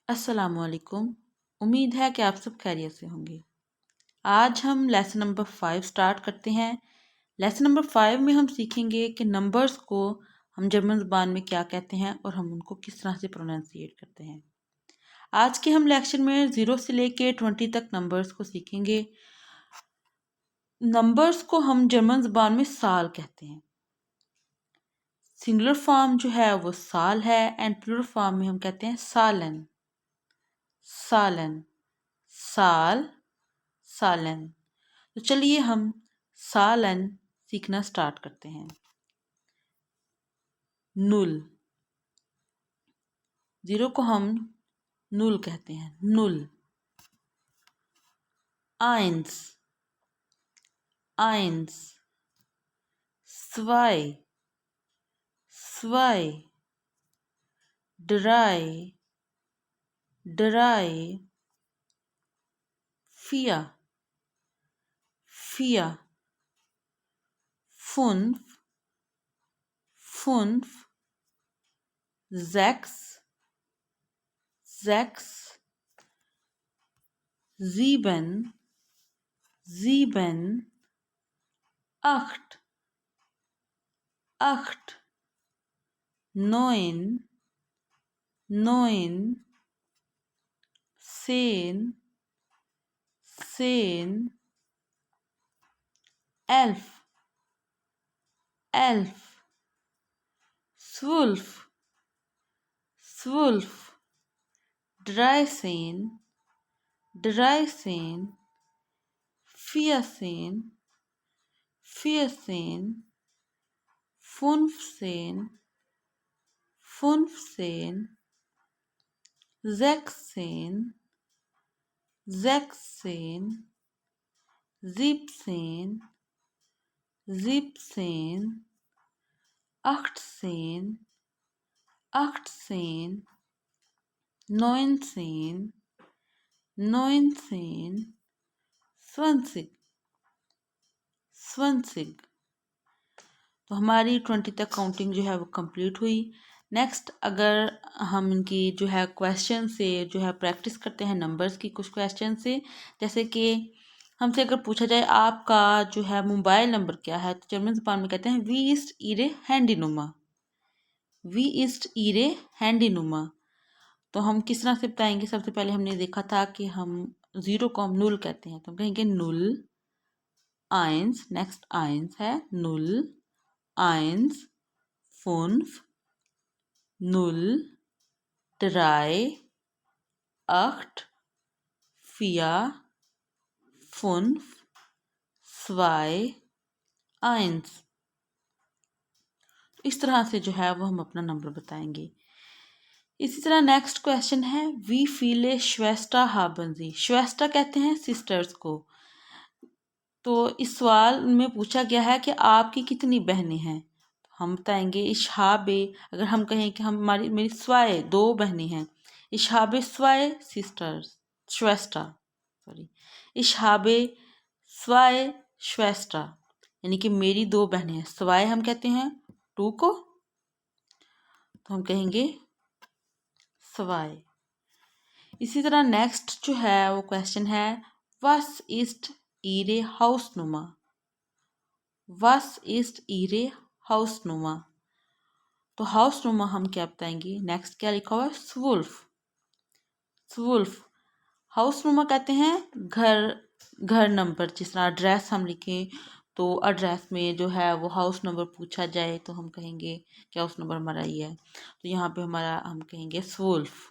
अस्सलाम वालेकुम। उम्मीद है कि आप सब खैरियत से होंगे। आज हम लेसन नंबर 5 स्टार्ट करते हैं। लेसन नंबर 5 में हम सीखेंगे कि नंबर्स को हम जर्मन ज़बान में क्या कहते हैं और हम उनको किस तरह से प्रोनाउंसिएट करते हैं। आज के हम लेक्चर में 0 से लेके 20 तक नंबर्स को सीखेंगे। नंबर्स को हम जर्मन ज़बान में साल कहते हैं। सिंगुलर फॉर्म जो है वो साल है एंड प्लूरल फॉर्म में हम कहते हैं सालन। सालन, साल, सालन। तो चलिए हम सालन सीखना स्टार्ट करते हैं। नुल, जीरो को हम नुल कहते हैं, नुल। आइंस, आइंस। स्वाई, स्वाई। ड्राई, ड्राई। फिया, फिया। फुन्फ, फुन्फ। ज़ेक्स, ज़ेक्स। ज़ीबन, ज़ीबन। acht, acht. Neun, neun. Zehn, zehn. 11, 11. 12, 12. 13, 13. 14, 14. 15, 15. 16, 16. 17, 17. 18, 18. 19, 19. 20, 20. तो हमारी 20 तक काउंटिंग जो है वो कंप्लीट हुई। नेक्स्ट अगर हम इनकी जो है क्वेश्चन से जो है प्रैक्टिस करते हैं नंबर्स की कुछ क्वेश्चन से, जैसे कि हमसे अगर पूछा जाए आपका जो है मोबाइल नंबर क्या है, तो जर्मन ज़बान में कहते हैं वी इस्ट इरे हैंडी नुमा, वी इस्ट इरे हैंडी नुमा। तो हम किस तरह से बताएंगे? सबसे पहले हमने देखा था कि हम ज़ीरो को हम नुल कहते हैं, तो हम कहेंगे नुल, आइंस। नेक्स्ट आइंस है नुल, आइंस, फुन्फ, नुल, ड्राई, acht, vier, fünf, zwei, eins। इस तरह से जो है वो हम अपना नंबर बताएंगे। इसी तरह नेक्स्ट क्वेश्चन है वी फीले श्वेस्टा हाबंजी। श्वेस्टा कहते हैं सिस्टर्स को। तो इस सवाल में पूछा गया है कि आपकी कितनी बहनें हैं। हम बताएंगे इशहाबे। अगर हम कहें कि मेरी स्वाए 2 बहनें हैं, इशहाबे स्वाए सिस्टर्स श्वेस्टा, सॉरी, इशहाबे स्वाए श्वेस्टा, यानी कि मेरी 2 बहनें हैं। स्वाए हम कहते हैं 2 को, तो हम कहेंगे स्वाए। इसी तरह नेक्स्ट जो है वो क्वेश्चन है वस इस्ट ईरे हाउस नुमा, वस इस्ट ईरे हाउस नुमा। तो हाउस नुमा हम क्या बताएंगे? नेक्स्ट क्या लिखा हुआ है? स्वुल्फ, स्वुल्फ। हाउस नुमा कहते हैं घर, घर नंबर। जिस तरह एड्रेस हम लिखें तो एड्रेस में जो है वो हाउस नंबर पूछा जाए तो हम कहेंगे क्या हाउस नंबर हमारा ये है, तो यहाँ पे हमारा हम कहेंगे स्वुल्फ।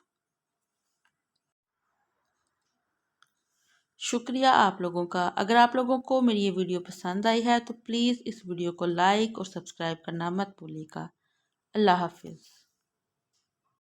शुक्रिया आप लोगों का। अगर आप लोगों को मेरी ये वीडियो पसंद आई है तो प्लीज़ इस वीडियो को लाइक और सब्सक्राइब करना मत भूलिएगा। अल्लाह हाफिज़।